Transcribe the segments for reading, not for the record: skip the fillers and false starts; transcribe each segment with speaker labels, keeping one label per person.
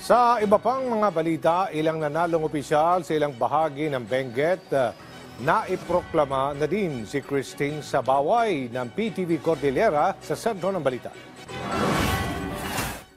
Speaker 1: Sa iba pang mga balita, ilang nanalong opisyal sa ilang bahagi ng Benguet naiproklama na din si Christine Sabaway ng PTV Cordillera sa sentro ng balita.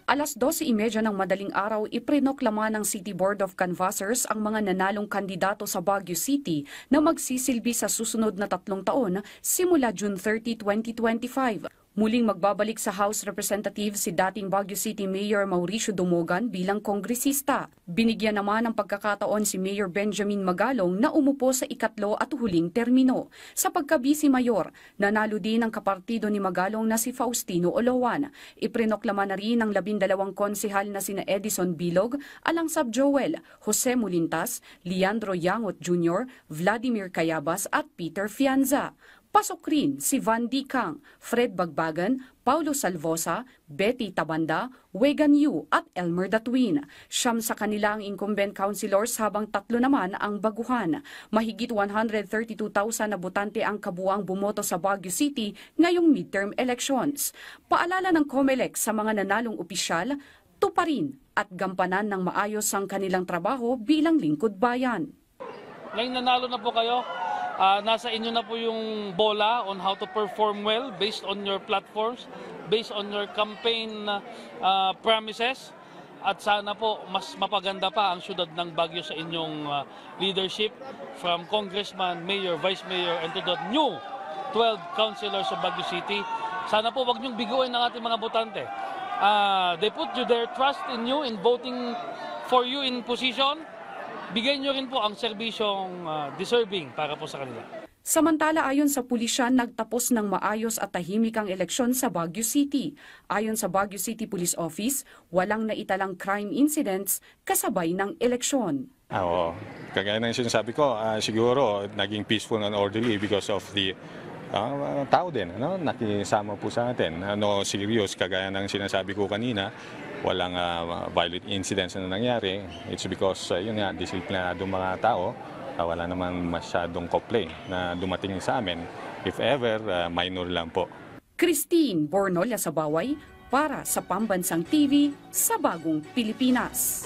Speaker 2: Alas 12:30 ng madaling araw, iprinoklama ng City Board of Canvassers ang mga nanalong kandidato sa Baguio City na magsisilbi sa susunod na 3 taon simula June 30, 2025. Muling magbabalik sa House Representative si dating Baguio City Mayor Mauricio Dumogan bilang kongresista. Binigyan naman ng pagkakataon si Mayor Benjamin Magalong na umupo sa ikatlo at huling termino. Sa pagka-vice mayor, nanalo din ang kapartido ni Magalong na si Faustino Olowan. Iprinoklama na rin ang 12 konsehal na sina Edison Bilog, Alangsab Joel, Jose Mulintas, Leandro Yangot Jr., Vladimir Cayabas at Peter Fianza. Pasok rin si Van Dicang, Fred Bagbagan, Paulo Salvosa, Betty Tabanda, Wegan Yu at Elmer Datwin. 9 sa kanila ang incumbent councilors habang 3 naman ang baguhan. Mahigit 132,000 na botante ang kabuang bumoto sa Baguio City ngayong midterm elections. Paalala ng COMELEC sa mga nanalong opisyal, tuparin at gampanan ng maayos ang kanilang trabaho bilang lingkod bayan.
Speaker 3: Ngayon nanalo na po kayo. Nasa inyo na po yung bola on how to perform well based on your platforms, based on your campaign promises. At sana po mas mapaganda pa ang syudad ng Baguio sa inyong leadership from Congressman, Mayor, Vice Mayor, and to the new 12 councilors of Baguio City. Sana po wag niyong biguin ng ating mga botante. They put their trust in you, in voting for you in position. Bigyan nyo rin po ang serbisyong deserving para po sa kanila.
Speaker 2: Samantala, ayon sa pulisyan, nagtapos ng maayos at tahimik ang eleksyon sa Baguio City. Ayon sa Baguio City Police Office, walang naitalang crime incidents kasabay ng eleksyon.
Speaker 4: Oo, kagaya ng sinasabi ko, siguro naging peaceful and orderly because of the tao din, nakisama po sa atin. Serious, kagaya ng sinasabi ko kanina, walang violent incidents na nangyari. It's because, disiplinadong mga tao, wala naman masyadong complaint na dumating sa amin. If ever, minor lang po.
Speaker 2: Christine Bornolia Sabaway para sa Pambansang TV sa Bagong Pilipinas.